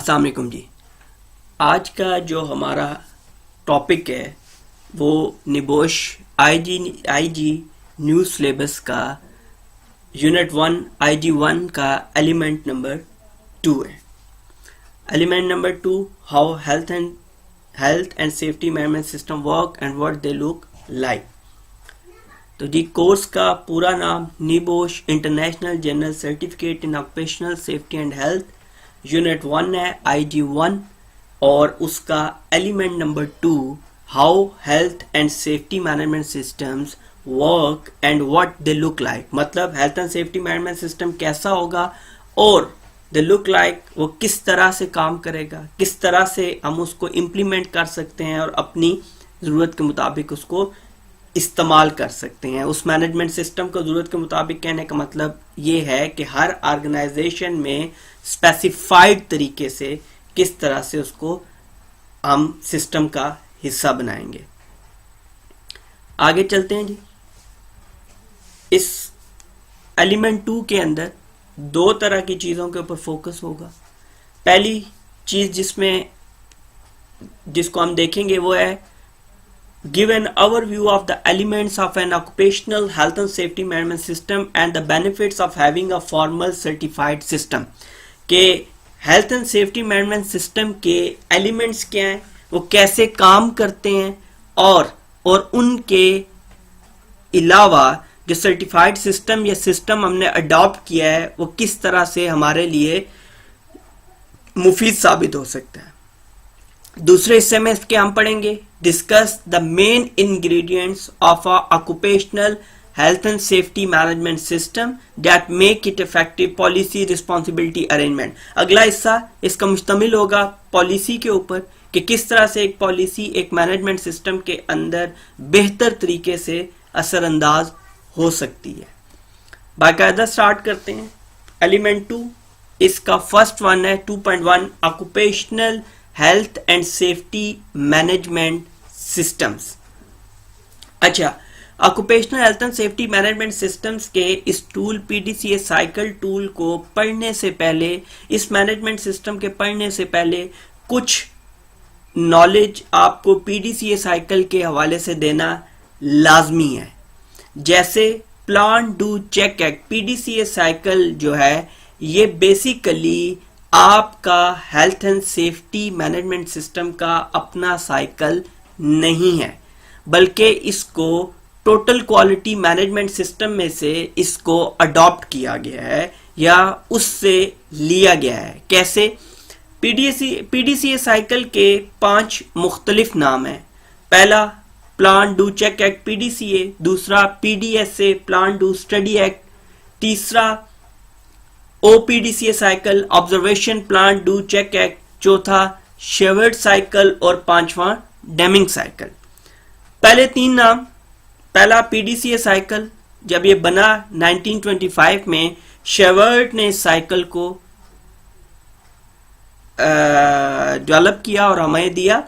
अस्सलाम वालेकुम जी। आज का जो हमारा टॉपिक है वो निबोश आईजी न्यू सिलेबस का यूनिट 1 IG1 का एलिमेंट नंबर 2 है। Element number 2, how health and safety management system work and what they look like. तो जी कोर्स का पूरा नाम NEBOSH international general certificate in occupational safety and health unit 1 है IG1, और उसका element number 2, how health and safety management systems work and what they look like. मतलब health and safety management system कैसा होगा और दे लुक लाइक वो किस तरह से काम करेगा, किस तरह से हम उसको इम्प्लीमेंट कर सकते हैं और अपनी ज़रूरत के मुताबिक उसको इस्तेमाल कर सकते हैं। उस मैनेजमेंट सिस्टम को ज़रूरत के मुताबिक कहने का मतलब ये है कि हर ऑर्गेनाइजेशन में स्पेसिफाइड तरीके से किस तरह से उसको हम सिस्टम का हिस्सा बनाएंगे। आगे चलते हैं जी। इस एलिमेंट 2 के अंदर दो तरह की चीज़ों के ऊपर फोकस होगा। पहली चीज़ जिसको हम देखेंगे वो है give an overview of the elements of an occupational health and safety management system and the benefits of having a formal certified system। के health and safety management system के एलिमेंट्स क्या हैं, वो कैसे काम करते हैं, और उनके अलावा जो सर्टिफाइड सिस्टम या सिस्टम हमने अडॉप्ट किया है वो किस तरह से हमारे लिए मुफीद साबित हो सकता है। दूसरे हिस्से में इसके हम पढ़ेंगे discuss the main ingredients of a occupational health and safety management system that make it effective policy responsibility arrangement. अगला हिस्सा इसका मुश्तमिल होगा पॉलिसी के ऊपर कि किस तरह से एक पॉलिसी एक मैनेजमेंट सिस्टम के अंदर बेहतर तरीके से असरअंदाज हो सकती है। बाकायदा स्टार्ट करते हैं। एलिमेंट 2 इसका फर्स्ट वन है 2.1 occupational health and safety management systems. अच्छा, occupational health and safety management systems के इस टूल PDCA साइकिल टूल को पढ़ने से पहले, इस मैनेजमेंट सिस्टम के पढ़ने से पहले कुछ नॉलेज आपको PDCA साइकिल के हवाले से देना लाजमी है। जैसे plan do check act, PDCA cycle जो है ये बेसिकली आपका health and safety management system का अपना साइकिल नहीं है, बल्कि इसको टोटल क्वालिटी मैनेजमेंट सिस्टम में से इसको अडॉप्ट किया गया है या उससे लिया गया है। कैसे? PDCA साइकिल के 5 मुख्तलिफ नाम हैं। पहला plan do check act PDCA, दूसरा PDSA plan do study act, तीसरा OPDCA cycle observation plan do check act, चौथा शेवर्ड साइकिल और पांचवा डेमिंग साइकिल। पहले 3 नाम। पहला PDCA साइकिल जब ये बना 1925 में, शेवर्ड ने इस साइकिल को डेवलप किया और हमें दिया।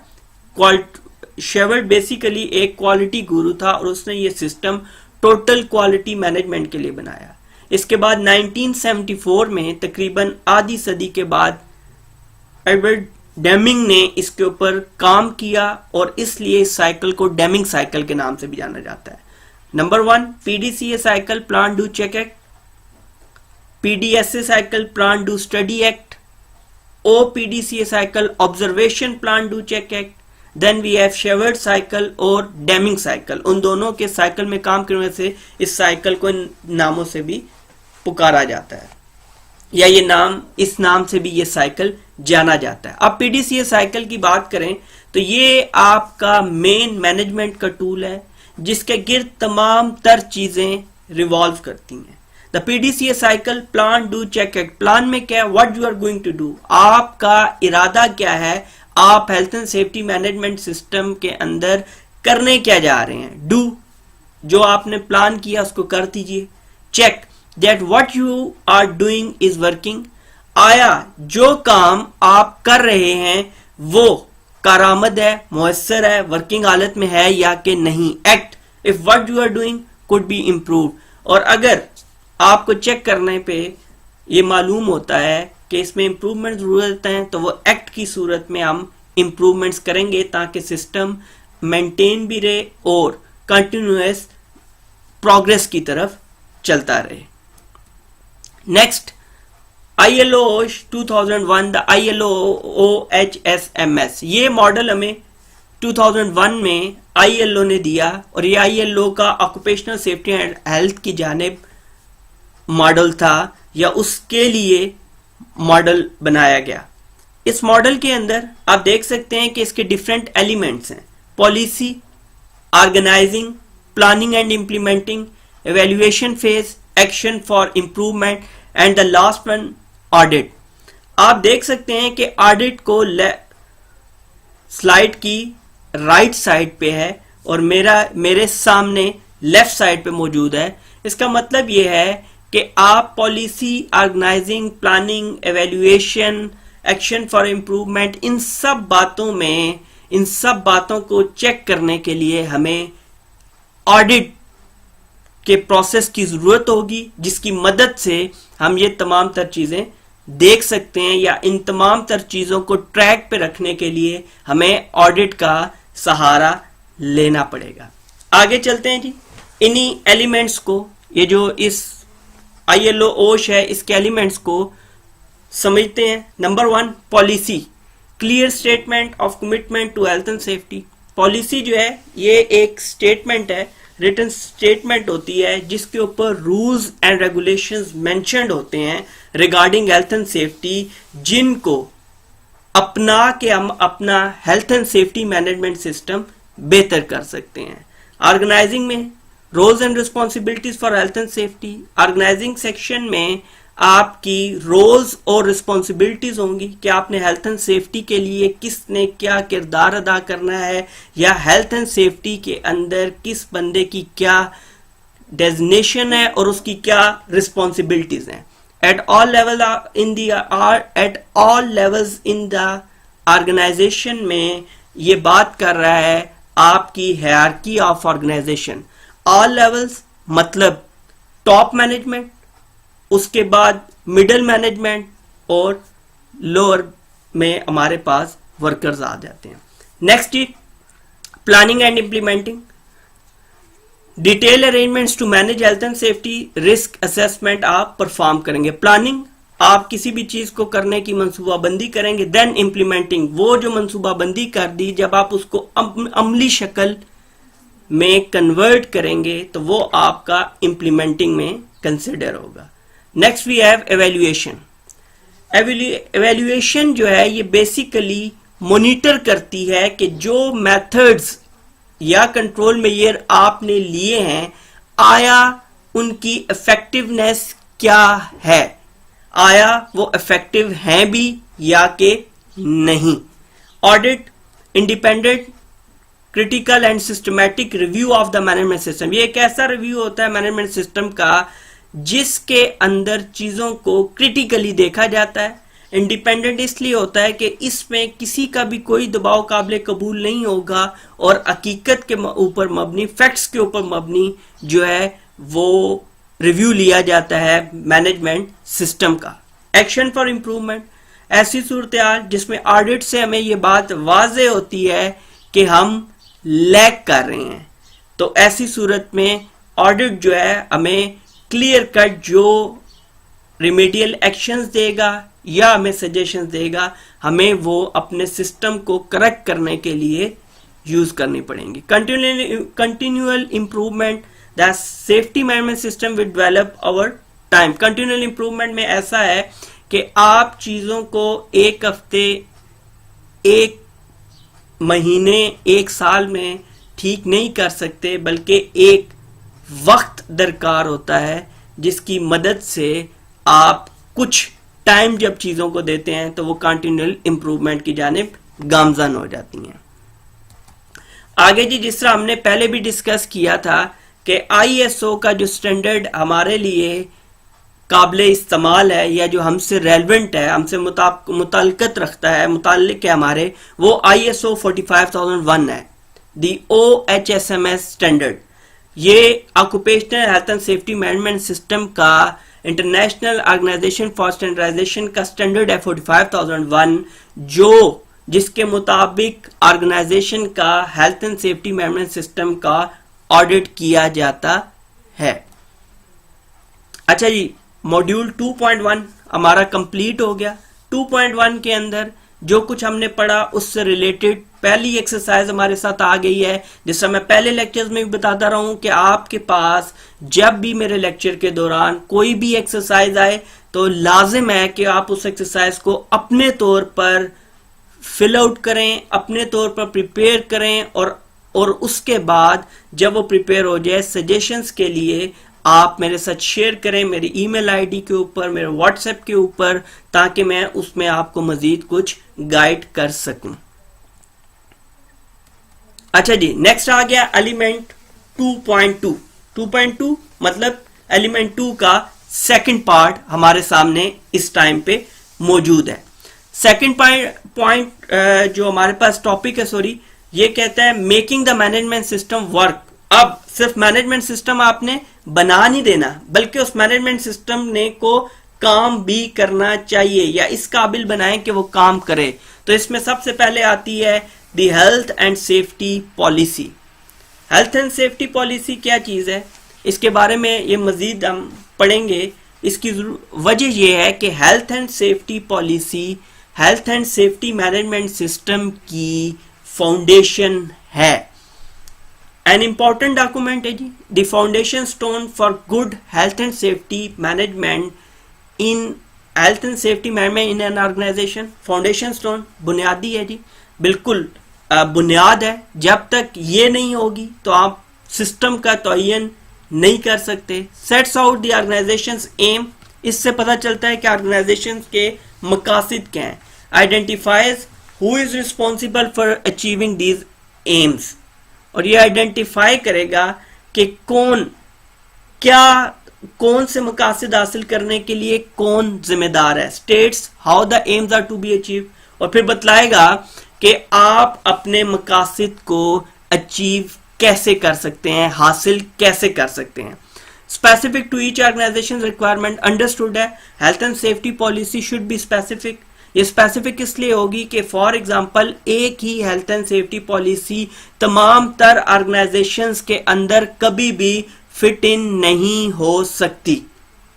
शेवर्ड बेसिकली एक क्वालिटी गुरु था और उसने ये सिस्टम टोटल क्वालिटी मैनेजमेंट के लिए बनाया। इसके बाद 1974 में तकरीबन आधी सदी के बाद एडवर्ड डेमिंग ने इसके ऊपर काम किया और इसलिए इस साइकिल को डेमिंग साइकिल के नाम से भी जाना जाता है। Number 1 PDCA cycle plan do check act, PDSA cycle plan do study act, OPDCA cycle observation plan do check act, then we have Shewhart cycle और डेमिंग साइकिल। उन दोनों के साइकिल में काम करने से इस साइकिल को इन नामों से भी पुकारा जाता है या इस नाम से भी ये साइकिल जाना जाता है। अब PDCA साइकिल की बात करें तो ये आपका मेन मैनेजमेंट का टूल है जिसके गिर्द तमाम तर चीजें रिवॉल्व करती हैं। The PDCA cycle plan do check act, plan में क्या है, what you are going to do, आपका इरादा क्या है, आप health and safety management system के अंदर करने क्या जा रहे हैं। डू, जो आपने प्लान किया उसको कर दीजिए। Check that what you are doing is working, आया जो काम आप कर रहे हैं वो कारामद है, मुयस्सर है, वर्किंग हालत में है या कि नहीं। Act if what you are doing could be improved, और अगर आपको चेक करने पे ये मालूम होता है कि इसमें इम्प्रूवमेंट ज़रूरत है, तो वो एक्ट की सूरत में हम इम्प्रूवमेंट्स करेंगे ताकि सिस्टम मेंटेन भी रहे और कंटिन्यूअस प्रोग्रेस की तरफ चलता रहे। Next, ILO 2001, the ILO OHSMS, ये मॉडल हमें 2001 में ILO ने दिया और ये ILO का ऑक्यूपेशनल सेफ्टी एंड हेल्थ की जानिब मॉडल था या उसके लिए मॉडल बनाया गया। इस मॉडल के अंदर आप देख सकते हैं कि इसके डिफरेंट एलिमेंट्स हैं: policy, organising, planning and implementing, evaluation phase, action for improvement and the last one audit. आप देख सकते हैं कि ऑडिट को स्लाइड की राइट साइड पे है और मेरे सामने लेफ्ट साइड पे मौजूद है। इसका मतलब यह है कि आप policy, organising, planning, evaluation, action for improvement, इन सब बातों को चेक करने के लिए हमें ऑडिट के प्रोसेस की जरूरत होगी, जिसकी मदद से हम ये तमाम तर चीजें देख सकते हैं या इन तमाम तर चीजों को ट्रैक पे रखने के लिए हमें ऑडिट का सहारा लेना पड़ेगा। आगे चलते हैं जी, इन्हीं एलिमेंट्स को, ये जो इस ILO OSH है, इसके एलिमेंट्स को समझते हैं। Number 1, policy, clear statement of commitment to health and safety. Policy जो है ये एक स्टेटमेंट है, रिटन स्टेटमेंट होती है जिसके ऊपर रूल्स एंड रेगुलेशंस मेंशन्ड होते हैं रिगार्डिंग हेल्थ एंड सेफ्टी, जिनको अपना के हम अपना health and safety management system बेहतर कर सकते हैं। ऑर्गेनाइजिंग में roles and responsibilities for health and safety, organising section में आपकी रोल्स और रिस्पॉन्सिबिलिटीज होंगी कि आपने हेल्थ एंड सेफ्टी के लिए किसने क्या किरदार अदा करना है या हेल्थ एंड सेफ्टी के अंदर किस बंदे की क्या डेजिग्नेशन है और उसकी क्या रिस्पॉन्सिबिलिटीज हैं। At all levels in the organisation में ये बात कर रहा है आपकी hierarchy of organisation. All levels मतलब टॉप मैनेजमेंट, उसके बाद मिडिल मैनेजमेंट और लोअर में हमारे पास वर्कर्स आ जाते हैं। Next, planning and implementing, detail arrangements to manage health and safety, risk assessment आप परफॉर्म करेंगे। प्लानिंग, आप किसी भी चीज को करने की मंसूबाबंदी करेंगे। देन इंप्लीमेंटिंग, वो जो मंसूबाबंदी कर दी जब आप उसको अमली शक्ल में कन्वर्ट करेंगे तो वो आपका इंप्लीमेंटिंग में कंसिडर होगा। Next we have evaluation. Evaluation जो है ये बेसिकली मॉनिटर करती है कि जो मेथड्स या कंट्रोल मेजर आपने लिए हैं आया उनकी इफेक्टिवनेस क्या है, आया वो इफेक्टिव हैं भी या के नहीं। Audit, independent critical and systematic review of the management system. ये एक ऐसा रिव्यू होता है मैनेजमेंट सिस्टम का जिसके अंदर चीजों को क्रिटिकली देखा जाता है। इंडिपेंडेंट इसलिए होता है कि इसमें किसी का भी कोई दबाव काबिल कबूल नहीं होगा और हकीकत के ऊपर मबनी, फैक्ट्स के ऊपर मबनी जो है वो रिव्यू लिया जाता है मैनेजमेंट सिस्टम का। एक्शन फॉर इम्प्रूवमेंट, ऐसी सूरत हाल जिसमें ऑडिट से हमें ये बात वाज़ेह होती है कि हम लैग कर रहे हैं, तो ऐसी सूरत में ऑडिट जो है हमें क्लियर कट जो रिमेडियल एक्शंस देगा या हमें सजेशंस देगा, हमें वो अपने सिस्टम को करेक्ट करने के लिए यूज करनी पड़ेंगी। Continual improvement, the safety management system will develop over time. Continual improvement में ऐसा है कि आप चीजों को एक हफ्ते, एक महीने, एक साल में ठीक नहीं कर सकते, बल्कि एक वक्त दरकार होता है जिसकी मदद से आप कुछ टाइम जब चीजों को देते हैं तो वो कंटिन्यूअल इंप्रूवमेंट की जानिब गामजन हो जाती हैं। आगे जी, जिस तरह हमने पहले भी डिस्कस किया था कि ISO का जो स्टैंडर्ड हमारे लिए काबिले इस्तेमाल है या जो हमसे रेलेवेंट है, हमसे मुताल्लकत रखता है, मुताल्लिक है हमारे, वो ISO 45001 है, दी OHSMS स्टैंडर्ड। ये occupational health and safety management system का इंटरनेशनल ऑर्गेनाइजेशन फॉर स्टैंडर्डाइजेशन का स्टैंडर्ड है 45001, जो जिसके मुताबिक ऑर्गेनाइजेशन का health and safety management system का ऑडिट किया जाता है। अच्छा जी, मॉड्यूल 2.1 हमारा कंप्लीट हो गया। 2.1 के अंदर जो कुछ हमने पढ़ा उससे रिलेटेड पहली एक्सरसाइज हमारे साथ आ गई है, जिससे मैं पहले लेक्चर्स में भी बताता रहा हूं कि आपके पास जब भी मेरे लेक्चर के दौरान कोई भी एक्सरसाइज आए तो लाजिम है कि आप उस एक्सरसाइज को अपने तौर पर फिल आउट करें, अपने तौर पर प्रिपेयर करें, और उसके बाद जब वो प्रिपेयर हो जाए सजेशंस के लिए आप मेरे साथ शेयर करें मेरी ईमेल आईडी के ऊपर, मेरे व्हाट्सएप के ऊपर, ताकि मैं उसमें आपको मजीद कुछ गाइड कर सकूं। अच्छा जी, नेक्स्ट आ गया एलिमेंट 2.2। 2.2 मतलब एलिमेंट 2 का सेकंड पार्ट हमारे सामने इस टाइम पे मौजूद है। सेकंड पॉइंट जो हमारे पास टॉपिक है, सॉरी, ये कहता है making the management system work. अब सिर्फ मैनेजमेंट सिस्टम आपने बना नहीं देना, बल्कि उस मैनेजमेंट सिस्टम ने को काम भी करना चाहिए, या इस काबिल बनाएं कि वो काम करे। तो इसमें सबसे पहले आती है the health and safety policy. Health and safety policy क्या चीज है, इसके बारे में ये मजीद हम पढ़ेंगे। इसकी वजह यह है कि health and safety policy health and safety management system की फाउंडेशन है। एन इंपॉर्टेंट डॉक्यूमेंट है जी, the foundation stone for good health and safety management in health and safety management in an organisation. Foundation stone बुनियादी है जी, बिल्कुल बुनियाद है। जब तक ये नहीं होगी तो आप सिस्टम का तयन नहीं कर सकते। Sets out the organisation's aim, इससे पता चलता है कि ऑर्गेनाइजेशन के मकासद क्या हैं। Identifies who is responsible for achieving these AIIMS, और ये आइडेंटिफाई करेगा कि कौन से मकासद हासिल करने के लिए कौन जिम्मेदार है। States how the aims are to be achieve, और फिर बतलाएगा कि आप अपने मकासद को अचीव कैसे कर सकते हैं, हासिल कैसे कर सकते हैं। Specific to each organisation requirement understood है। Health and safety policy should be specific. ये स्पेसिफिक इसलिए होगी कि फॉर एग्जांपल एक ही हेल्थ एंड सेफ्टी पॉलिसी तमाम तर ऑर्गेनाइजेशंस के अंदर कभी भी फिट इन नहीं हो सकती।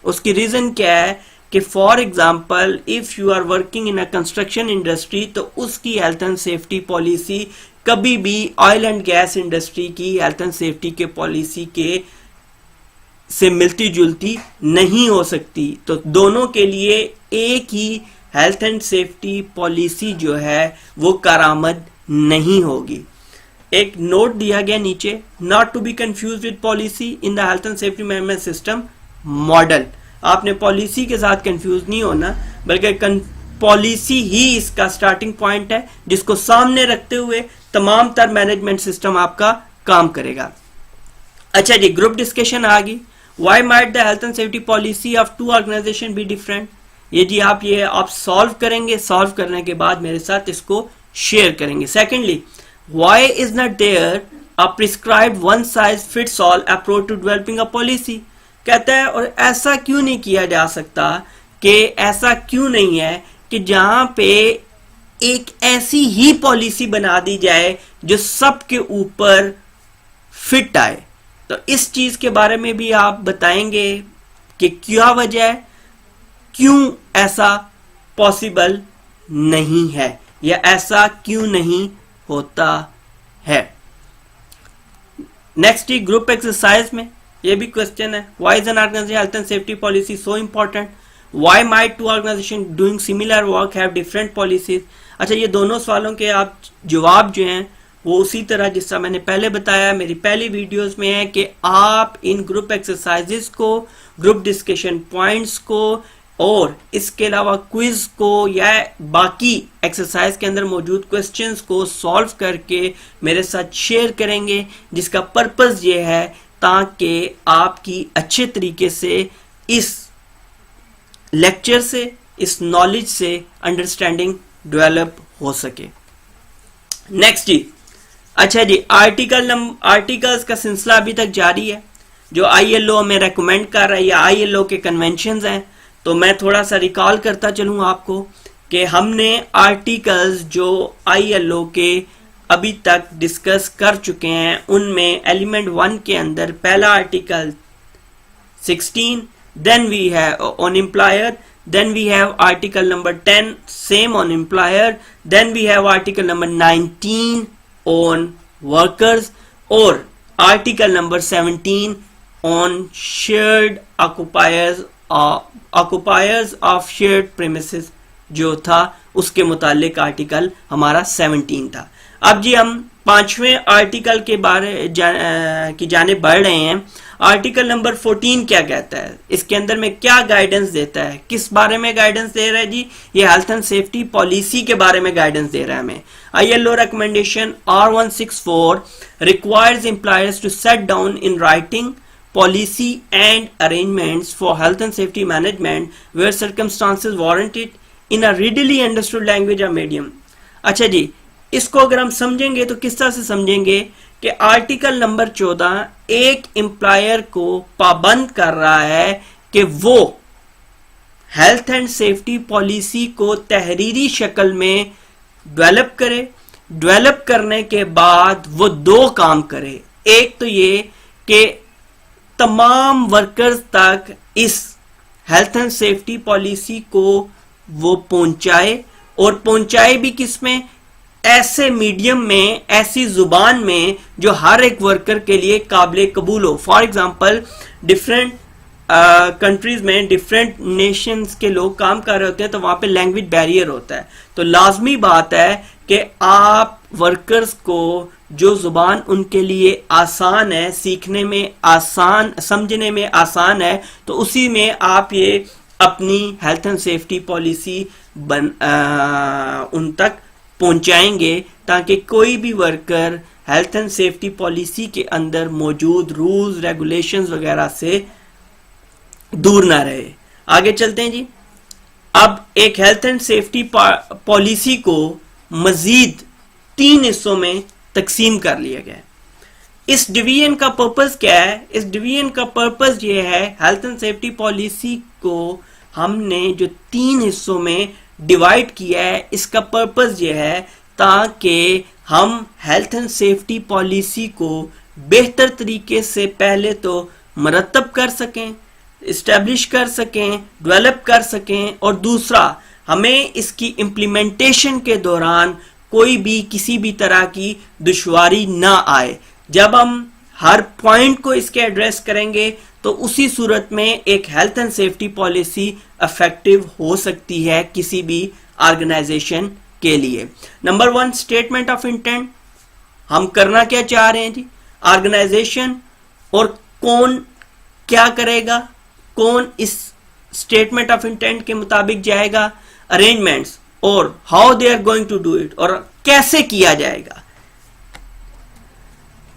उसकी रीजन क्या है कि for example if you are working in a construction industry, तो उसकी हेल्थ एंड सेफ्टी पॉलिसी कभी भी ऑयल एंड गैस इंडस्ट्री की हेल्थ एंड सेफ्टी के पॉलिसी के से मिलती जुलती नहीं हो सकती। तो दोनों के लिए एक ही हेल्थ एंड सेफ्टी पॉलिसी जो है वो कारामद नहीं होगी। एक नोट दिया गया नीचे, not to be confuse with policy in the health and safety management system model. आपने पॉलिसी के साथ कंफ्यूज नहीं होना, बल्कि पॉलिसी ही इसका स्टार्टिंग पॉइंट है, जिसको सामने रखते हुए तमाम तर मैनेजमेंट सिस्टम आपका काम करेगा। अच्छा जी, ग्रुप डिस्कशन आ गई। Why might the health and safety policy of two organization be different? ये जी आप सॉल्व करेंगे, सॉल्व करने के बाद मेरे साथ इसको शेयर करेंगे। Secondly, why is not there a prescribed one size fits all approach to developing a policy? कहता है और ऐसा क्यों नहीं किया जा सकता, कि ऐसा क्यों नहीं है कि जहां पे एक ऐसी ही पॉलिसी बना दी जाए जो सबके ऊपर फिट आए। तो इस चीज के बारे में भी आप बताएंगे कि क्या वजह है, क्यों ऐसा पॉसिबल नहीं है, या ऐसा क्यों नहीं होता है। नेक्स्ट ग्रुप एक्सरसाइज में ये भी क्वेश्चन है, why is an organisation health and safety policy so important, why might two organisation doing similar work have different policies. अच्छा, ये दोनों सवालों के आप जवाब जो हैं वो उसी तरह जिसका मैंने पहले बताया मेरी पहली वीडियोस में है, कि आप इन ग्रुप एक्सरसाइजेस को, ग्रुप डिस्कशन पॉइंट्स को, और इसके अलावा क्विज को या बाकी एक्सरसाइज के अंदर मौजूद क्वेश्चंस को सॉल्व करके मेरे साथ शेयर करेंगे, जिसका पर्पस ये है ताकि आपकी अच्छे तरीके से इस लेक्चर से, इस नॉलेज से अंडरस्टैंडिंग डेवलप हो सके। नेक्स्ट जी, अच्छा जी, आर्टिकल्स का सिलसिला अभी तक जारी है। जो ILO हमें रेकमेंड कर रहा है या ILO के कन्वेंशंस हैं। तो मैं थोड़ा सा रिकॉल करता चलूँ आपको कि हमने आर्टिकल्स जो ILO के अभी तक डिस्कस कर चुके हैं, उनमें एलिमेंट 1 के अंदर पहला article 16, then we have on employer, then we have article number 10 same on employer, then we have article number 19 on workers और article number 17 on shared occupiers of shared premises जो था उसके मुतालिक आर्टिकल हमारा 17 था। अब जी हम पांचवें आर्टिकल के बारे की जानिब बढ़ रहे हैं। आर्टिकल नंबर 14 क्या कहता है, इसके अंदर में क्या गाइडेंस देता है, किस बारे में गाइडेंस दे रहा है जी? ये हेल्थ एंड सेफ्टी पॉलिसी के बारे में गाइडेंस दे रहा है हमें। ILO recommendation R164 requires employers to set down in writing policy and arrangements for health and safety management where circumstances warrant it in a readily understood language or medium। अच्छा जी, इसको अगर हम समझेंगे तो किस तरह से समझेंगे कि आर्टिकल नंबर 14 एक एम्प्लॉयर को पाबंद कर रहा है कि वो हेल्थ एंड सेफ्टी पॉलिसी को तहरीरी शक्ल में डेवलप करे। डेवलप करने के बाद वो दो काम करे, एक तो ये कि तमाम वर्कर्स तक इस हेल्थ एंड सेफ्टी पॉलिसी को वो पहुंचाए, और पहुंचाए भी किस में? ऐसे मीडियम में, ऐसी जुबान में जो हर एक वर्कर के लिए काबिल कबूल हो। फॉर एग्जांपल डिफरेंट कंट्रीज में डिफरेंट नेशंस के लोग काम कर रहे होते हैं तो वहां पे लैंग्वेज बैरियर होता है। तो लाजमी बात है कि आप वर्कर्स को जो जुबान उनके लिए आसान है, सीखने में आसान, समझने में आसान है, तो उसी में आप ये अपनी हेल्थ एंड सेफ्टी पॉलिसी उन तक पहुंचाएंगे ताकि कोई भी worker health and safety policy के अंदर मौजूद रूल्स रेगुलेशंस वगैरह से दूर ना रहे। आगे चलते हैं जी। अब एक हेल्थ एंड सेफ्टी पॉलिसी को मजीद 3 हिस्सों में तकसीम कर लिया गया है। इस डिवीजन का पर्पस क्या है? इस डिवीजन का पर्पस ये है, हेल्थ एंड सेफ्टी पॉलिसी को हमने जो 3 हिस्सों में डिवाइड किया है, इसका पर्पस ये है ताकि हम हेल्थ एंड सेफ्टी पॉलिसी को बेहतर तरीके से पहले तो मरतब कर सकें, इस्टेब्लिश कर सकें, डेवलप कर सकें, और दूसरा हमें इसकी इम्प्लीमेंटेशन के दौरान कोई भी किसी भी तरह की दुश्वारी ना आए। जब हम हर पॉइंट को इसके एड्रेस करेंगे तो उसी सूरत में एक health and safety policy effective हो सकती है किसी भी ऑर्गेनाइजेशन के लिए। Number 1, statement of intent. हम करना क्या चाह रहे हैं जी? ऑर्गेनाइजेशन और कौन क्या करेगा, कौन इस स्टेटमेंट ऑफ इंटेंट के मुताबिक जाएगा, अरेंजमेंट्स और how they are going to do it, और कैसे किया जाएगा।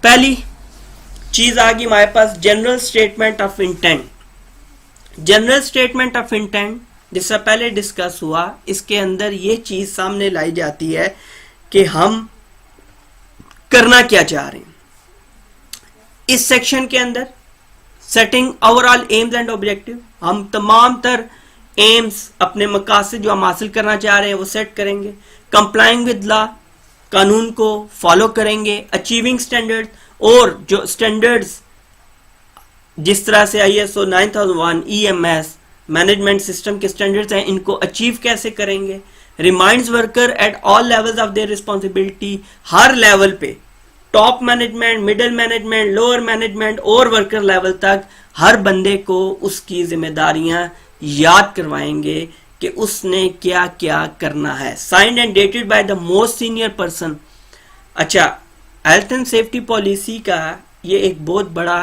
पहली चीज आ गई हमारे पास general statement of intent. General statement of intent जिससे पहले डिस्कस हुआ, इसके अंदर यह चीज सामने लाई जाती है कि हम करना क्या चाह रहे हैं। इस सेक्शन के अंदर setting overall AIIMS and objective, हम तमाम तर एम्स, अपने मकासद जो हम हासिल करना चाह रहे हैं वो सेट करेंगे। कंप्लाइंग विद लॉ, कानून को फॉलो करेंगे। अचीविंग स्टैंडर्ड, और जो स्टैंडर्ड्स जिस तरह से ISO 9001 EMS मैनेजमेंट सिस्टम के स्टैंडर्ड्स हैं, इनको अचीव कैसे करेंगे। Reminds worker at all levels of their responsibility, हर लेवल पे, top management, middle management, lower management और वर्कर लेवल तक हर बंदे को उसकी जिम्मेदारियां याद करवाएंगे कि उसने क्या क्या करना है। Signed and dated by the most senior person. अच्छा, हेल्थ एंड सेफ्टी पॉलिसी का ये एक बहुत बड़ा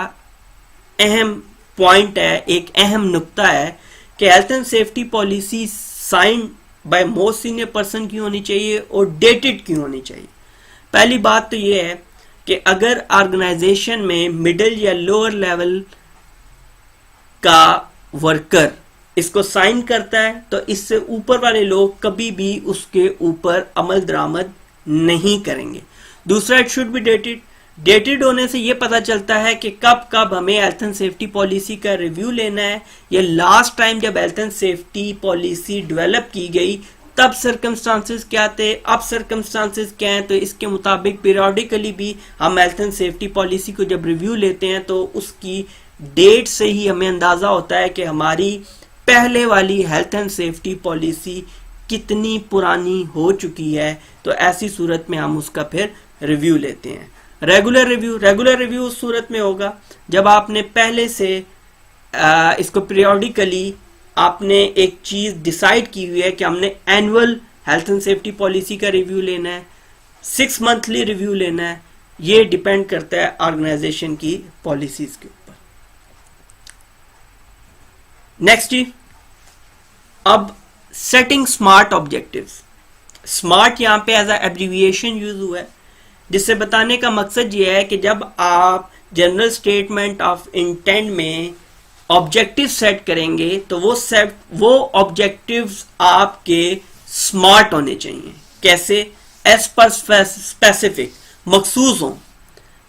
अहम पॉइंट है, एक अहम नुक्ता है कि health and safety policy signed by most senior person क्यों होनी चाहिए और डेटेड क्यों होनी चाहिए। पहली बात तो ये है कि अगर ऑर्गेनाइजेशन में मिडिल या लोअर लेवल का वर्कर इसको साइन करता है तो इससे ऊपर वाले लोग कभी भी उसके ऊपर अमल दरामद नहीं करेंगे। दूसरा, it should be dated. Dated होने से ये पता चलता है कि कब कब हमें हेल्थ एंड सेफ्टी पॉलिसी का रिव्यू लेना है, या लास्ट टाइम जब health and safety policy develop की गई तब सर्कमस्टांसेस क्या थे, अब सर्कमस्टांसेस क्या हैं, तो इसके मुताबिक पीरियोडिकली भी हम हेल्थ एंड सेफ्टी पॉलिसी को जब रिव्यू लेते हैं तो उसकी डेट से ही हमें अंदाजा होता है कि हमारी पहले वाली हेल्थ एंड सेफ्टी पॉलिसी कितनी पुरानी हो चुकी है। तो ऐसी सूरत में हम उसका फिर रिव्यू लेते हैं। रेगुलर रिव्यू उस सूरत में होगा जब आपने पहले से इसको पीरियोडिकली आपने एक चीज डिसाइड की हुई है कि हमने annual health and safety policy का रिव्यू लेना है, 6 मंथली रिव्यू लेना है। ये डिपेंड करता है ऑर्गेनाइजेशन की पॉलिसीज के ऊपर। नेक्स्ट जी, अब सेटिंग स्मार्ट ऑब्जेक्टिव्स। स्मार्ट यहां पे एज एब्रीविएशन यूज हुआ है, जिससे बताने का मकसद ये है कि जब आप जनरल स्टेटमेंट ऑफ इंटेंट में ऑब्जेक्टिव सेट करेंगे तो वो ऑब्जेक्टिव्स आपके स्मार्ट होने चाहिए। कैसे? एज पर स्पेसिफिक, मखसूस हो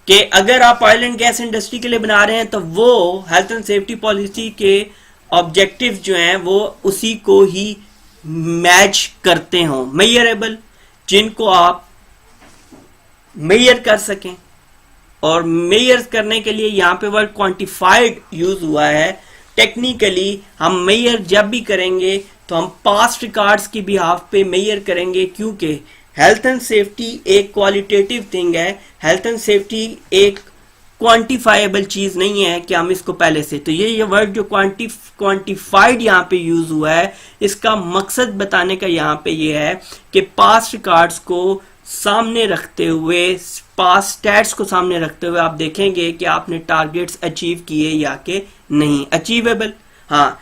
कि अगर आप ऑयल एंड गैस इंडस्ट्री के लिए बना रहे हैं तो वो हेल्थ एंड सेफ्टी पॉलिसी के ऑब्जेक्टिव जो हैं वो उसी को ही मैच करते हों, मेजरेबल, जिनको आप मेजर कर सकें। और मेजर करने के लिए यहां पे वर्ड क्वांटिफाइड यूज हुआ है। टेक्निकली हम मेजर जब भी करेंगे तो हम पास्ट रिकॉर्ड्स की बिहाफ पे मेजर करेंगे, क्योंकि हेल्थ एंड सेफ्टी एक क्वालिटेटिव थिंग है। हेल्थ एंड सेफ्टी एक क्वांटिफाइबल चीज नहीं है कि हम इसको पहले से, तो ये वर्ड जो क्वांटिफाइड यहाँ पे यूज हुआ है, इसका मकसद बताने का यहाँ पे ये है कि पास्ट रिकॉर्ड्स को सामने रखते हुए, पास स्टैट्स को सामने रखते हुए आप देखेंगे कि आपने टारगेट्स अचीव किए या कि नहीं। अचीवेबल, हाँ,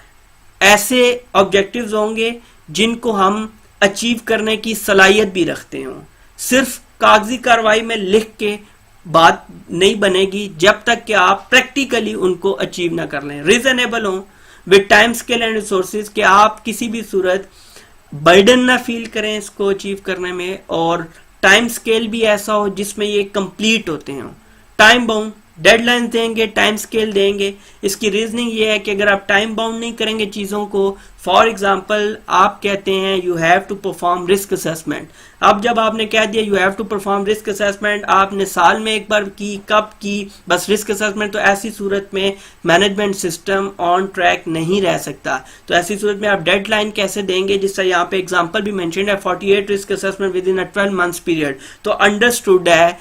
ऐसे ऑब्जेक्टिव्स होंगे जिनको हम अचीव करने की सलाहियत भी रखते हो। सिर्फ कागजी कार्रवाई में लिख के बात नहीं बनेगी जब तक कि आप प्रैक्टिकली उनको अचीव ना कर लें। रीजनेबल हो with time scale and resources, कि आप किसी भी सूरत बर्डन ना फील करें इसको अचीव करने में, और टाइम स्केल भी ऐसा हो जिसमें ये कंप्लीट होते हो। टाइम बाउंड डेडलाइन देंगे, टाइम स्केल देंगे। इसकी रीजनिंग ये है कि अगर आप टाइम बाउंड नहीं करेंगे चीजों को, फॉर एग्जांपल आप कहते हैं you have to perform risk assessment. अब जब आपने कह दिया you have to perform risk assessment, आपने साल में एक बार की, कब की, बस रिस्क असेसमेंट, तो ऐसी सूरत में मैनेजमेंट सिस्टम ऑन ट्रैक नहीं रह सकता। तो ऐसी सूरत में आप डेडलाइन कैसे देंगे, जिससे यहाँ पे एग्जाम्पल भी मेंशन्ड है 48 risk assessment with in a 12 months period. तो अंडरस्टूड है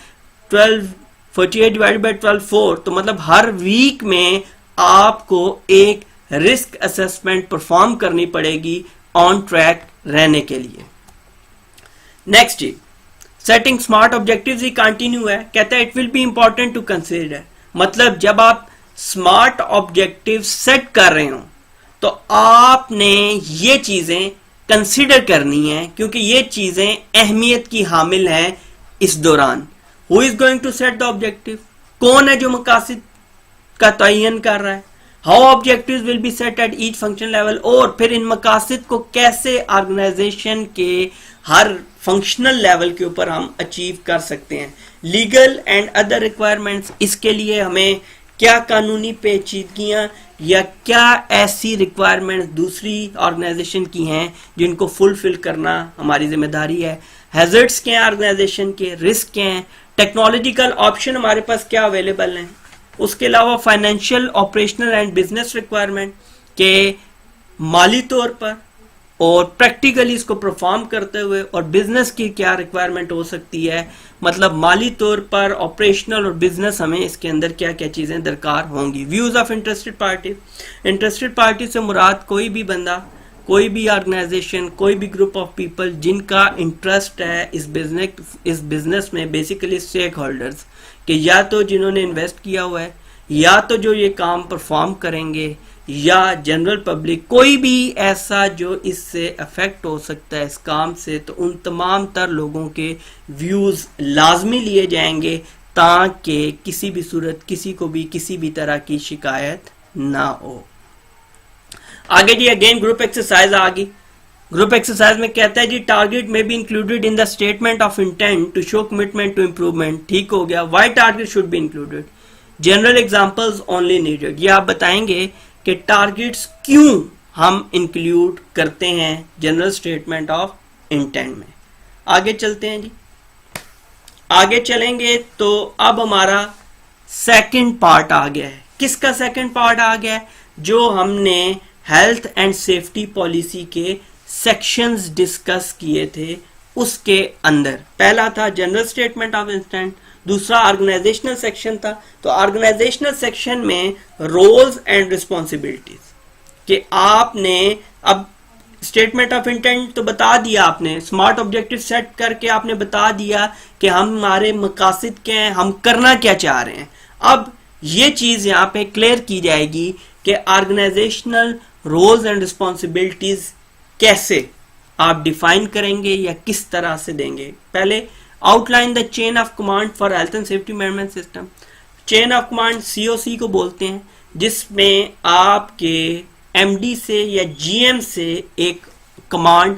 48 डिवाइडेड बाई 12 4, तो मतलब हर वीक में आपको एक रिस्क असेसमेंट परफॉर्म करनी पड़ेगी ऑन ट्रैक रहने के लिए। नेक्स्ट जी, सेटिंग स्मार्ट ऑब्जेक्टिव्स ही कंटिन्यू है, कहता है it will be important to consider. मतलब जब आप स्मार्ट ऑब्जेक्टिव सेट कर रहे हो तो आपने ये चीजें कंसीडर करनी है, क्योंकि ये चीजें अहमियत की हामिल हैं इस दौरान। Who is going to set the objective? कौन है जो मकासद का तयन कर रहा है? How objectives will be set at each function level? और फिर इन मकासद को कैसे ऑर्गेनाइजेशन के हर फंक्शनल लेवल के ऊपर हम अचीव कर सकते हैं? लीगल एंड अदर रिक्वायरमेंट्स, इसके लिए हमें क्या कानूनी पेचीदगियां या क्या ऐसी रिक्वायरमेंट्स दूसरी ऑर्गेनाइजेशन की हैं जिनको फुलफिल करना हमारी जिम्मेदारी है? हैजर्ड्स क्या हैं ऑर्गेनाइजेशन के, रिस्क क्या हैं, टेक्नोलॉजिकल ऑप्शन हमारे पास क्या अवेलेबल हैं, उसके अलावा financial, operational and business requirement के माली तौर पर और प्रैक्टिकली इसको परफॉर्म करते हुए, और बिजनेस की क्या रिक्वायरमेंट हो सकती है, मतलब माली तौर पर, ऑपरेशनल और बिजनेस, हमें इसके अंदर क्या क्या चीजें दरकार होंगी। Views of interested party, interested party से मुराद कोई भी बंदा, कोई भी ऑर्गेनाइजेशन, कोई भी ग्रुप ऑफ पीपल जिनका इंटरेस्ट है इस बिजनेस में, बेसिकली स्टेक होल्डर्स, कि या तो जिन्होंने इन्वेस्ट किया हुआ है, या तो जो ये काम परफॉर्म करेंगे, या जनरल पब्लिक, कोई भी ऐसा जो इससे अफेक्ट हो सकता है इस काम से, तो उन तमाम तर लोगों के व्यूज लाजमी लिए जाएंगे ताकि किसी भी सूरत किसी को भी किसी भी तरह की शिकायत ना हो। आगे जी अगेन ग्रुप एक्सरसाइज आ गई। ग्रुप एक्सरसाइज में कहता है जी टारगेट में be included in the statement of intent to show commitment to improvement, ठीक हो गया। Why target should be included, general examples only needed, ये आप बताएंगे कि टारगेट्स क्यों हम इंक्लूड करते हैं जनरल स्टेटमेंट ऑफ इंटेंट में। आगे चलते हैं जी, आगे चलेंगे तो अब हमारा सेकंड पार्ट आ गया है। किसका सेकंड पार्ट आ गया है? जो हमने हेल्थ एंड सेफ्टी पॉलिसी के सेक्शंस डिस्कस किए थे उसके अंदर। पहला था जनरल स्टेटमेंट ऑफ इंटेंट, दूसरा ऑर्गेनाइजेशनल सेक्शन था। तो ऑर्गेनाइजेशनल सेक्शन में रोल्स एंड रिस्पॉन्सिबिलिटीज कि आपने अब स्टेटमेंट ऑफ इंटेंट तो बता दिया आपने, स्मार्ट ऑब्जेक्टिव सेट करके आपने बता दिया कि हम हमारे मकासद क्या हैं, हम करना क्या चाह रहे हैं। अब ये चीज यहाँ पे क्लियर की जाएगी कि ऑर्गेनाइजेशनल रोल्स एंड रिस्पॉन्सिबिलिटीज कैसे आप डिफाइन करेंगे या किस तरह से देंगे। पहले outline the chain of command for health and safety management system. Chain of command COC को बोलते हैं, जिसमें आपके MD से या GM से एक कमांड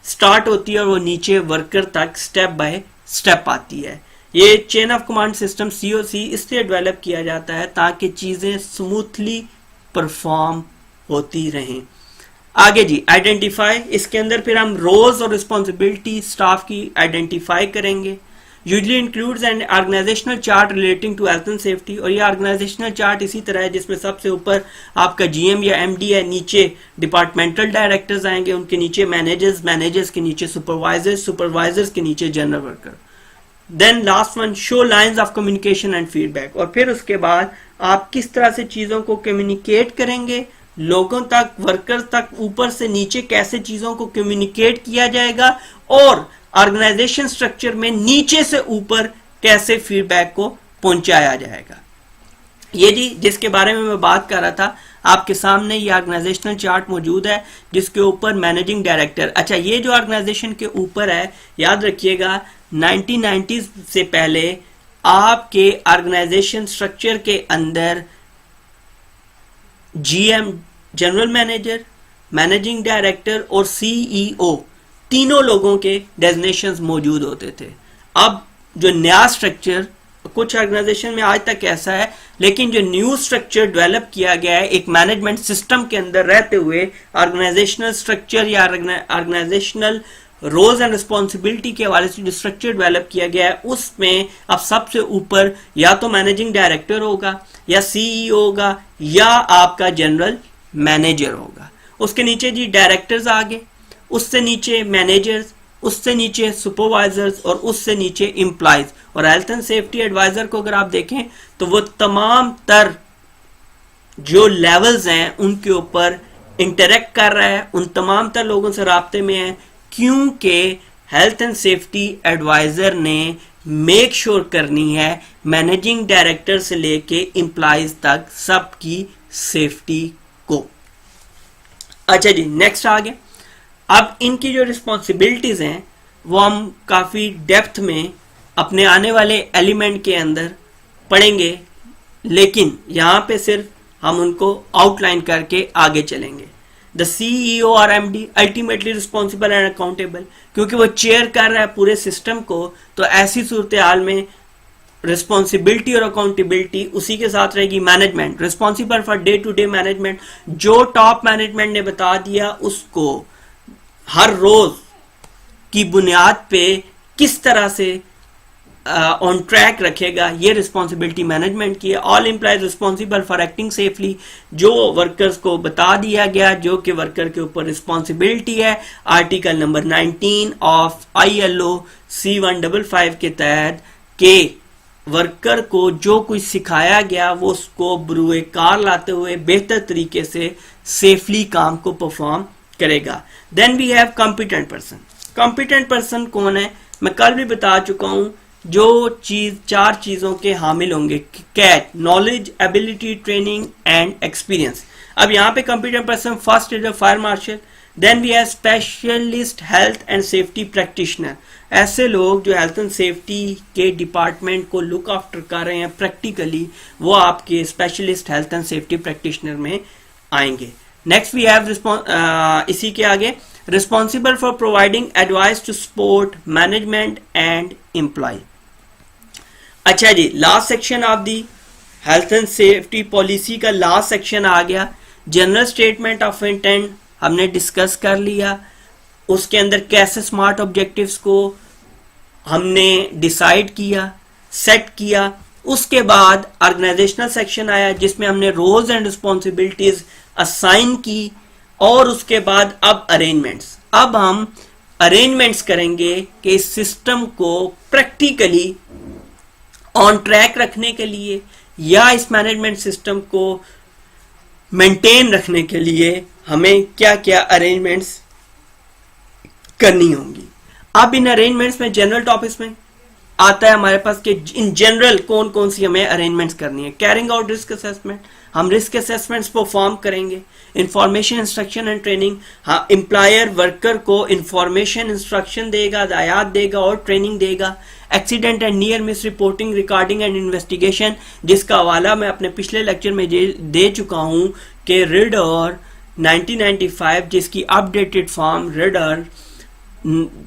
स्टार्ट होती है और वो नीचे वर्कर तक स्टेप बाय स्टेप आती है। ये chain of command system COC इसलिए डेवलप किया जाता है ताकि चीजें स्मूथली परफॉर्म होती रहें। आगे जी आइडेंटिफाई, इसके अंदर फिर हम रोल्स और रिस्पॉन्सिबिलिटी स्टाफ की आइडेंटिफाई करेंगे। Usually includes an organisational chart relating to health and safety, और ये ऑर्गेनाइजेशनल चार्ट इसी तरह है जिसमें सबसे ऊपर आपका GM या MD है, नीचे डिपार्टमेंटल डायरेक्टर्स आएंगे, उनके नीचे मैनेजर्स, मैनेजर्स के नीचे सुपरवाइजर्स, सुपरवाइजर्स के नीचे general worker. Then last one show lines of communication and feedback, और फिर उसके बाद आप किस तरह से चीजों को कम्युनिकेट करेंगे लोगों तक, वर्कर्स तक, ऊपर से नीचे कैसे चीजों को कम्युनिकेट किया जाएगा, और ऑर्गेनाइजेशन स्ट्रक्चर में नीचे से ऊपर कैसे फीडबैक को पहुंचाया जाएगा। ये जी जिसके बारे में मैं बात कर रहा था, आपके सामने ये ऑर्गेनाइजेशनल चार्ट मौजूद है जिसके ऊपर मैनेजिंग डायरेक्टर, अच्छा ये जो ऑर्गेनाइजेशन के ऊपर है, याद रखिएगा 1990s से पहले आपके ऑर्गेनाइजेशन स्ट्रक्चर के अंदर GM general manager, managing director और CEO तीनों लोगों के डेजिग्नेशंस मौजूद होते थे। अब जो नया स्ट्रक्चर कुछ ऑर्गेनाइजेशन में आज तक ऐसा है, लेकिन जो न्यू स्ट्रक्चर डेवलप किया गया है एक मैनेजमेंट सिस्टम के अंदर रहते हुए, ऑर्गेनाइजेशनल स्ट्रक्चर या ऑर्गेनाइजेशनल रोल्स एंड रिस्पॉन्सिबिलिटी के हवाले से जो स्ट्रक्चर डेवलप किया गया है, उसमें अब सबसे ऊपर या तो मैनेजिंग डायरेक्टर होगा या CEO होगा या आपका जनरल मैनेजर होगा। उसके नीचे जी डायरेक्टर्स आगे, उससे नीचे मैनेजर्स, उससे नीचे सुपरवाइजर्स और उससे नीचे एम्प्लॉइज। और हेल्थ एंड सेफ्टी एडवाइजर को अगर आप देखें तो वो तमाम तर जो लेवल्स हैं उनके ऊपर इंटरेक्ट कर रहा है, उन तमाम तर लोगों से राब्ते में है, क्योंकि हेल्थ एंड सेफ्टी एडवाइजर ने मेक श्योर करनी है मैनेजिंग डायरेक्टर से लेके एम्प्लॉइज तक सबकी सेफ्टी को। अच्छा जी नेक्स्ट आ गया। अब इनकी जो रिस्पॉन्सिबिलिटीज हैं वो हम काफी डेप्थ में अपने आने वाले एलिमेंट के अंदर पढ़ेंगे, लेकिन यहां पे सिर्फ हम उनको आउटलाइन करके आगे चलेंगे। द CEO और MD ultimately responsible and accountable, क्योंकि वो चेयर कर रहा है पूरे सिस्टम को, तो ऐसी सूरत हाल में रिस्पॉन्सिबिलिटी और अकाउंटेबिलिटी उसी के साथ रहेगी। Management responsible for day to day management, जो टॉप मैनेजमेंट ने बता दिया उसको हर रोज की बुनियाद पे किस तरह से ऑन ट्रैक रखेगा, ये रिस्पॉन्सिबिलिटी मैनेजमेंट की है। All employees responsible for acting safely, जो वर्कर्स को बता दिया गया जो कि वर्कर के ऊपर रिस्पॉन्सिबिलिटी है article number 19 of ILO C155 के तहत के वर्कर को जो कुछ सिखाया गया वो उसको बरूए कार लाते हुए बेहतर तरीके से सेफली काम को परफॉर्म करेगा। Then we have competent person. Competent person कौन है? मैं कल भी बता चुका हूं, जो चीज चार चीजों के हामिल होंगे, कैट knowledge, ability, training and experience. अब यहाँ पे competent person first is a fire marshal, then we have specialist health and safety practitioner, ऐसे लोग जो हेल्थ एंड सेफ्टी के डिपार्टमेंट को लुक आफ्टर कर रहे हैं प्रैक्टिकली, वो आपके specialist health and safety practitioner में आएंगे। नेक्स्ट वी हैव इसी के आगे responsible for providing advice to sport, management and employee. अच्छा जी, last section of the health and safety policy का लास्ट सेक्शन आ गया. जनरल स्टेटमेंट ऑफ इंटेंट हमने डिस्कस कर लिया. उसके अंदर कैसे स्मार्ट ऑब्जेक्टिव्स को हमने डिसाइड किया, सेट किया. उसके बाद ऑर्गेनाइजेशनल सेक्शन आया जिसमें हमने रोल्स एंड रिस्पॉन्सिबिलिटीज असाइन की. और उसके बाद अब अरेंजमेंट्स. अब हम अरेंजमेंट्स करेंगे कि इस सिस्टम को प्रैक्टिकली ऑन ट्रैक रखने के लिए या इस मैनेजमेंट सिस्टम को मेंटेन रखने के लिए हमें क्या क्या अरेंजमेंट्स करनी होंगी. अब इन अरेंजमेंट्स में जनरल टॉपिक्स में आता है हमारे पास कि इन जनरल कौन कौन सी हमें अरेंजमेंट्स करनी है. कैरिंग आउट रिस्क असेसमेंट, हम रिस्क असेसमेंट्स परफॉर्म करेंगे. इंफॉर्मेशन इंस्ट्रक्शन एंड ट्रेनिंग, हाँ एम्प्लॉयर वर्कर को इंफॉर्मेशन इंस्ट्रक्शन देगा, हदायत देगा और ट्रेनिंग देगा. Accident and near miss reporting, recording and investigation, जिसका हवाला मैं अपने पिछले लेक्चर में दे चुका हूं कि रिडर 1995 जिसकी अपडेटेड फॉर्म रिडर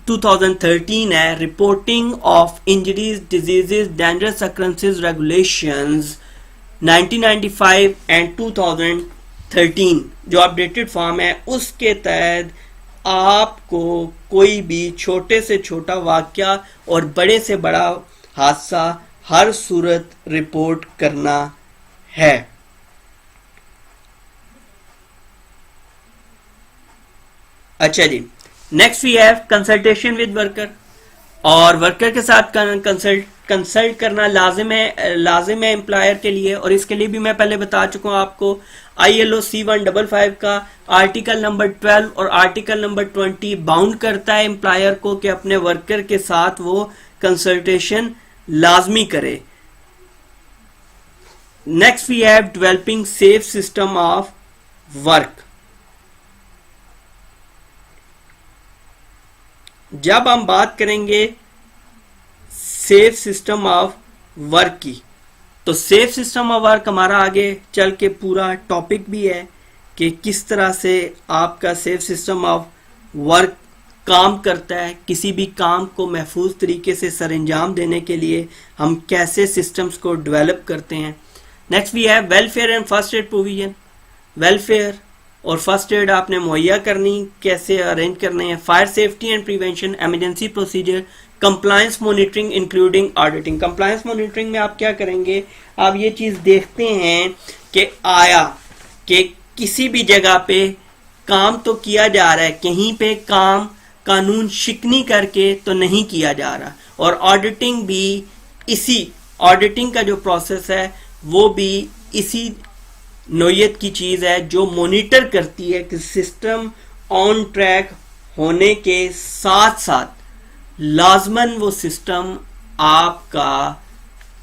2013 है, reporting of injuries, diseases, dangerous occurrences regulations 1995 and 2013 जो अपडेटेड फॉर्म है, उसके तहत आपको कोई भी छोटे से छोटा वाकया और बड़े से बड़ा हादसा हर सूरत रिपोर्ट करना है. अच्छा जी, next we have consultation with worker. और वर्कर के साथ कंसल्ट करना लाजिम है एम्प्लॉयर के लिए. और इसके लिए भी मैं पहले बता चुका हूं आपको. ILO C155 का आर्टिकल नंबर 12 और आर्टिकल नंबर 20 बाउंड करता है एम्प्लॉयर को कि अपने वर्कर के साथ वो कंसल्टेशन लाजमी करे. Next we have developing safe system of work. जब हम बात करेंगे सेफ सिस्टम ऑफ वर्क की, तो सेफ सिस्टम ऑफ वर्क हमारा आगे चल के पूरा टॉपिक भी है कि किस तरह से आपका सेफ सिस्टम ऑफ वर्क काम करता है. किसी भी काम को महफूज तरीके से सरंजाम देने के लिए हम कैसे सिस्टम्स को डेवलप करते हैं. Next we have welfare and first aid provision. Welfare और फर्स्ट एड आपने मुहैया करनी, कैसे अरेंज करने हैं. Fire safety and prevention, emergency procedure, compliance monitoring including auditing. Compliance monitoring में आप क्या करेंगे, आप ये चीज देखते हैं कि आया कि किसी भी जगह पे काम तो किया जा रहा है, कहीं पे काम कानून शिकनी करके तो नहीं किया जा रहा. और ऑडिटिंग भी इसी ऑडिटिंग का जो प्रोसेस है वो भी इसी नोयत की चीज है जो मॉनिटर करती है कि सिस्टम ऑन ट्रैक होने के साथ साथ लाजमन वो सिस्टम आपका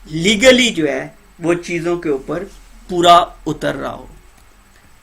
लीगली जो है वो चीजों के ऊपर पूरा उतर रहा हो.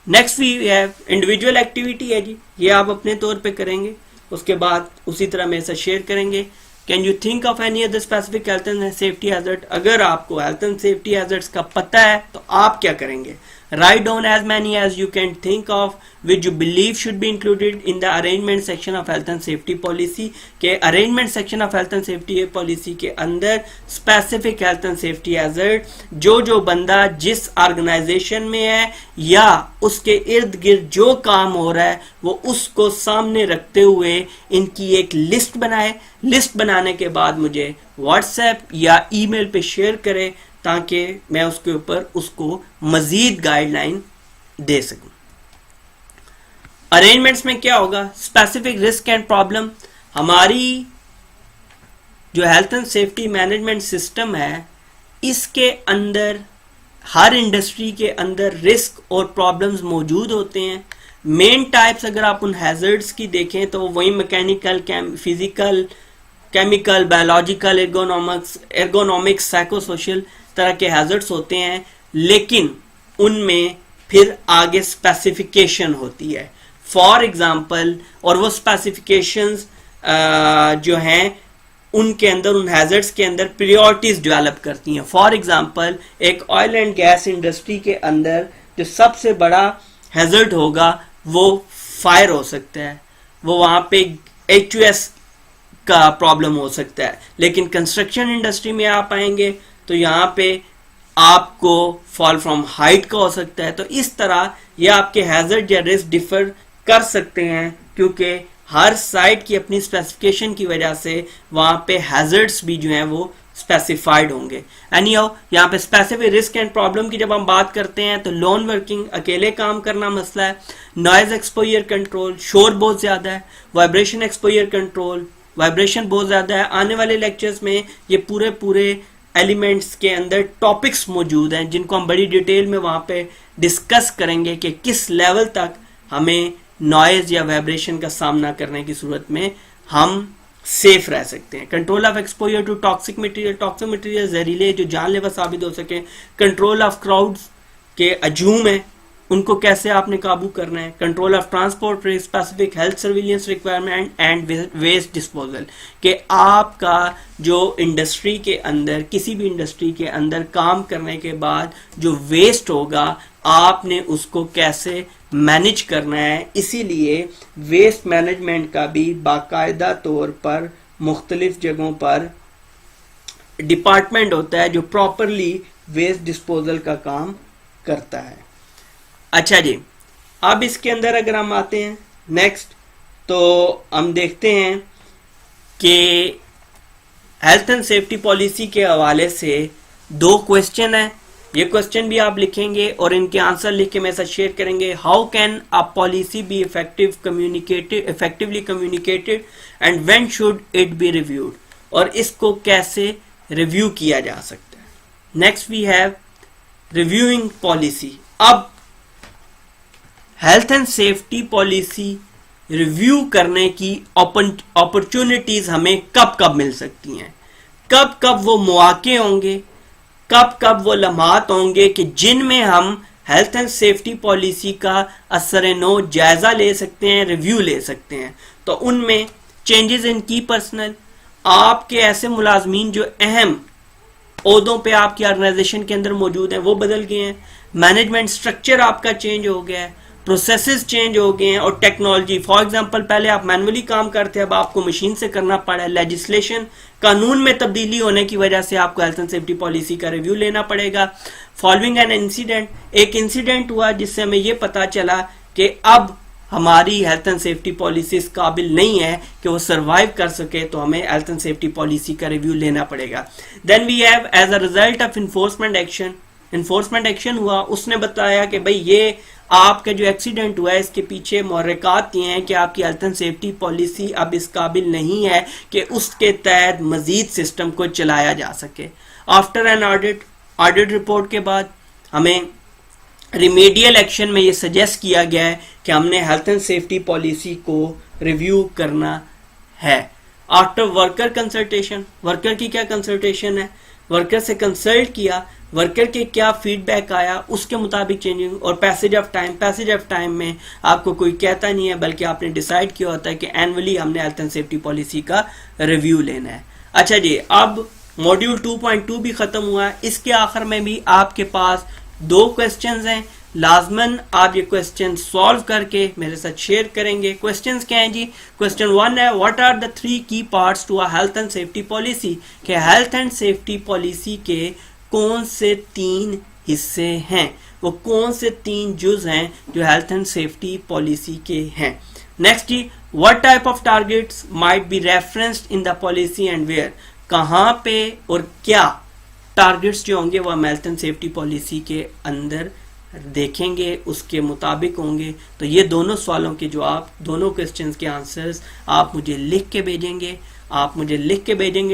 Next we have individual activity है जी, ये आप अपने तौर पे करेंगे. उसके बाद उसी तरह मेरे साथ शेयर करेंगे. Can you think of any other specific health and safety hazard. अगर आपको हेल्थ एंड सेफ्टी हैजर्ड्स का पता है तो आप क्या करेंगे. Write down as many as you can think of which you believe should be included in the arrangement section of health and safety policy. के arrangement section of health and safety policy के अंदर specific health and safety hazard जो बंदा जिस organization में है या उसके इर्द गिर्द जो काम हो रहा है वो उसको सामने रखते हुए इनकी एक लिस्ट बनाए. लिस्ट बनाने के बाद मुझे WhatsApp या ईमेल पे शेयर करें ताकि मैं उसके ऊपर उसको मजीद गाइडलाइन दे सकूं. अरेंजमेंट्स में क्या होगा, स्पेसिफिक रिस्क एंड प्रॉब्लम. हमारी जो health and safety management system है इसके अंदर हर इंडस्ट्री के अंदर रिस्क और प्रॉब्लम्स मौजूद होते हैं. मेन टाइप्स अगर आप उन हैजर्ड्स की देखें तो वही mechanical, physical, chemical, biological, ergonomics, psychosocial तरह के हैजर्ड्स होते हैं. लेकिन उनमें फिर आगे स्पेसिफिकेशन होती है. फॉर एग्जांपल, और वो स्पेसिफिकेशंस जो हैं उनके अंदर उन हैजर्ड्स के अंदर प्रायोरिटीज डेवलप करती हैं. फॉर एग्जांपल, एक ऑयल एंड गैस इंडस्ट्री के अंदर जो सबसे बड़ा हैजर्ड होगा वो फायर हो सकता है. वो वहां पे HUS का प्रॉब्लम हो सकता है। लेकिन कंस्ट्रक्शन इंडस्ट्री में आप आएंगे तो यहाँ पे आपको फॉल फ्रॉम हाइट का हो सकता है। तो इस तरह ये आपके हैजर्ड या रिस्क डिफर कर सकते हैं, क्योंकि हर साइट की अपनी स्पेसिफिकेशन की वजह से वहां पे हैजर्ड्स भी जो हैं वो स्पेसिफाइड होंगे। एनीहाउ यहाँ पे स्पेसिफिक रिस्क एंड प्रॉब्लम की जब हम बात करते हैं तो लोन वर्किंग, अकेले काम करना मसला है, नॉइज एक्सपोजर कंट्रोल, शोर बहुत ज्यादा है, वाइब्रेशन एक्सपोजर कंट्रोल, वाइब्रेशन बहुत ज्यादा है। आने वाले लेक्चर्स में ये पूरे एलिमेंट्स के अंदर टॉपिक्स मौजूद हैं जिनको हम बड़ी डिटेल में वहां पे डिस्कस करेंगे कि किस लेवल तक हमें नॉइज या वाइब्रेशन का सामना करने की सूरत में हम सेफ रह सकते हैं। Control of exposure to toxic material जहरीले जो जानलेवा साबित हो सके। कंट्रोल ऑफ क्राउड्स के अजूम है, उनको कैसे आपने काबू करना है। Control of transport risk, specific health surveillance requirement and waste disposal, कि आपका जो इंडस्ट्री के अंदर, किसी भी इंडस्ट्री के अंदर काम करने के बाद जो वेस्ट होगा आपने उसको कैसे मैनेज करना है। इसीलिए वेस्ट मैनेजमेंट का भी बाकायदा तौर पर मुख्तलिफ जगहों पर डिपार्टमेंट होता है जो प्रॉपरली वेस्ट डिस्पोजल का काम करता है। अच्छा जी, अब इसके अंदर अगर हम आते हैं नेक्स्ट, तो हम देखते हैं कि हेल्थ एंड सेफ्टी पॉलिसी के हवाले से 2 क्वेश्चन है। ये क्वेश्चन भी आप लिखेंगे और इनके आंसर लिख के मेरे साथ शेयर करेंगे। How can a policy be effectively communicated and when should it be reviewed, और इसको कैसे रिव्यू किया जा सकता है। Next we have reviewing policy. अब health and safety policy review करने की अपॉर्चुनिटीज हमें कब कब मिल सकती हैं, कब कब वो मौके होंगे, कब कब वो लम्हात होंगे कि जिनमें हम हेल्थ एंड सेफ्टी पॉलिसी का असर-ए-नो जायजा ले सकते हैं, रिव्यू ले सकते हैं। तो उनमें चेंजेस इन की पर्सनल, आपके ऐसे मुलाजमीन जो अहम ओहदों पे आपकी ऑर्गेनाइजेशन के अंदर मौजूद हैं वो बदल गए हैं, मैनेजमेंट स्ट्रक्चर आपका चेंज हो गया है, प्रोसेसेस चेंज हो गए हैं, और टेक्नोलॉजी, फॉर एग्जांपल पहले आप मैनुअली काम करते हैं, अब आपको मशीन से करना पड़ा है। लेजिस्लेशन, कानून में तब्दीली होने की वजह से आपको हेल्थ एंड सेफ्टी पॉलिसी का रिव्यू लेना पड़ेगा। फॉलोइंग एन इंसिडेंट, एक इंसिडेंट हुआ जिससे हमें यह पता चला कि अब हमारी हेल्थ एंड सेफ्टी पॉलिसी इस काबिल नहीं है कि वो सरवाइव कर सके, तो हमें हेल्थ एंड सेफ्टी पॉलिसी का रिव्यू लेना पड़ेगा। Then we have as a result of enforcement action, enforcement action हुआ, उसने बताया कि भाई ये आपका जो एक्सीडेंट हुआ है इसके पीछे मुहर्रिकात ये हैं कि आपकी हेल्थ एंड सेफ्टी पॉलिसी अब इस काबिल नहीं है कि उसके तहत मजीद सिस्टम को चलाया जा सके। आफ्टर एन ऑडिट रिपोर्ट के बाद हमें रिमेडियल एक्शन में ये सजेस्ट किया गया है कि हमने हेल्थ एंड सेफ्टी पॉलिसी को रिव्यू करना है। आफ्टर वर्कर कंसल्टेशन, वर्कर की क्या कंसल्टेशन है, वर्कर से कंसल्ट किया, वर्कर के क्या फीडबैक आया, उसके मुताबिक चेंजिंग। और पैसेज ऑफ टाइम में आपको कोई कहता नहीं है, बल्कि आपने डिसाइड किया होता है कि एनुअली हमने हेल्थ एंड सेफ्टी पॉलिसी का रिव्यू लेना है। अच्छा जी, अब मॉड्यूल 2.2 भी खत्म हुआ है। इसके आखिर में भी आपके पास 2 क्वेश्चंस हैं, लाजमन आप ये क्वेश्चन सॉल्व करके मेरे साथ शेयर करेंगे। क्वेश्चंस क्या हैं जी? क्वेश्चन 1 है, what are the 3 key parts to a health and safety policy, कि हेल्थ एंड सेफ्टी पॉलिसी के कौन से 3 हिस्से हैं, वो कौन से 3 जुज हैं जो हेल्थ एंड सेफ्टी पॉलिसी के हैं। नेक्स्ट जी, what type of targets might be referenced in the policy and where, कहां पे और क्या टारगेट्स जो होंगे वो हम हेल्थ एंड सेफ्टी पॉलिसी के अंदर देखेंगे, उसके मुताबिक होंगे। तो ये दोनों सवालों के जवाब, दोनों क्वेश्चंस के आंसर्स आप मुझे लिख के भेजेंगे,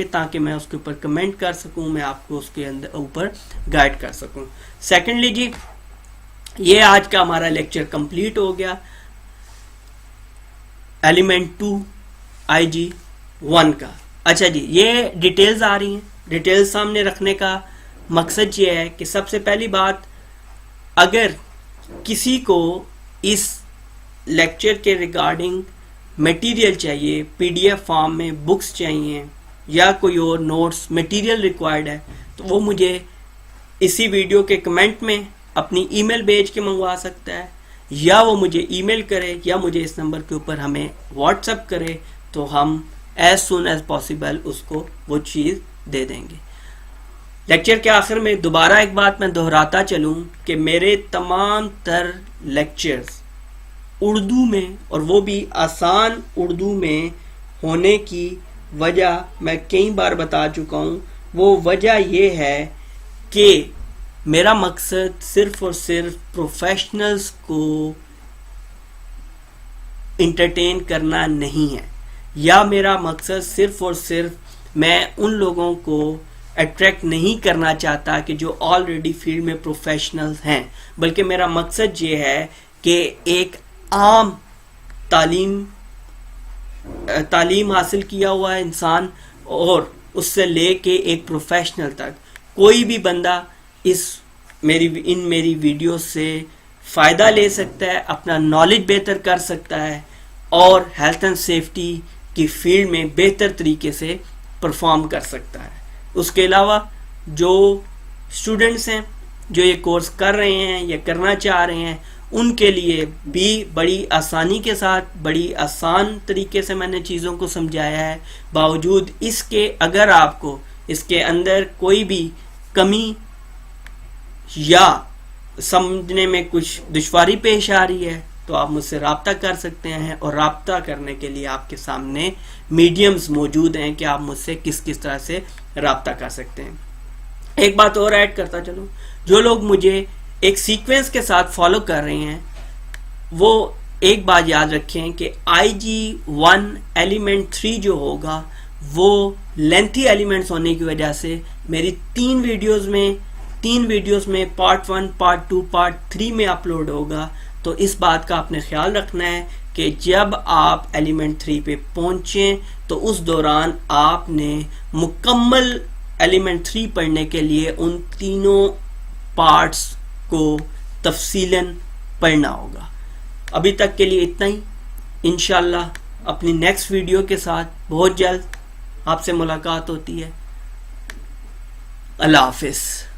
ताकि मैं उसके ऊपर कमेंट कर सकूं, मैं आपको उसके अंदर ऊपर गाइड कर सकूं। सेकेंडली जी, ये आज का हमारा लेक्चर कंप्लीट हो गया एलिमेंट 2 IG 1 का। अच्छा जी, ये डिटेल्स आ रही हैं, डिटेल्स सामने रखने का मकसद ये है कि सबसे पहली बात, अगर किसी को इस लेक्चर के रिगार्डिंग मटेरियल चाहिए, PDF फॉर्म में बुक्स चाहिए या कोई और नोट्स मटेरियल रिक्वायर्ड है, तो वो मुझे इसी वीडियो के कमेंट में अपनी ईमेल भेज के मंगवा सकता है, या वो मुझे ईमेल करे या मुझे इस नंबर के ऊपर हमें व्हाट्सएप करे, तो हम एज सुन एज पॉसिबल उसको वो चीज़ दे देंगे। लेक्चर के आखिर में दोबारा एक बात मैं दोहराता चलूँ कि मेरे तमाम तर लेक्चर्स उर्दू में, और वो भी आसान उर्दू में होने की वजह मैं कई बार बता चुका हूँ। वो वजह ये है कि मेरा मकसद सिर्फ और सिर्फ प्रोफेशनल्स को इंटरटेन करना नहीं है, या मेरा मकसद सिर्फ और सिर्फ मैं उन लोगों को अट्रैक्ट नहीं करना चाहता कि जो ऑलरेडी फील्ड में प्रोफेशनल्स हैं, बल्कि मेरा मकसद ये है कि एक आम तालीम हासिल किया हुआ है इंसान और उससे लेके एक प्रोफेशनल तक कोई भी बंदा इन मेरी वीडियो से फ़ायदा ले सकता है, अपना नॉलेज बेहतर कर सकता है और हेल्थ एंड सेफ्टी की फील्ड में बेहतर तरीके से परफॉर्म कर सकता है। उसके अलावा जो स्टूडेंट्स हैं जो ये कोर्स कर रहे हैं या करना चाह रहे हैं, उनके लिए भी बड़ी आसानी के साथ, बड़ी आसान तरीके से मैंने चीज़ों को समझाया है। बावजूद इसके अगर आपको इसके अंदर कोई भी कमी या समझने में कुछ दुश्वारी पेश आ रही है तो आप मुझसे रब्ता कर सकते हैं, और रब्ता करने के लिए आपके सामने मीडियम्स मौजूद हैं कि आप मुझसे किस किस तरह से रब्ता कर सकते हैं। एक बात और ऐड करता चलूँ, जो लोग मुझे एक सीक्वेंस के साथ फॉलो कर रहे हैं वो एक बात याद रखें कि IG1 एलिमेंट 3 जो होगा वो लेंथी एलिमेंट्स होने की वजह से मेरी तीन वीडियोस में पार्ट 1, पार्ट 2, पार्ट 3 में अपलोड होगा। तो इस बात का आपने ख्याल रखना है कि जब आप एलिमेंट 3 पे पहुंचें तो उस दौरान आपने मुकम्मल एलिमेंट 3 पढ़ने के लिए उन तीनों पार्ट्स को तफसीलन पढ़ना होगा। अभी तक के लिए इतना ही। इंशाल्लाह अपनी नेक्स्ट वीडियो के साथ बहुत जल्द आपसे मुलाकात होती है। अल्लाह हाफिज़।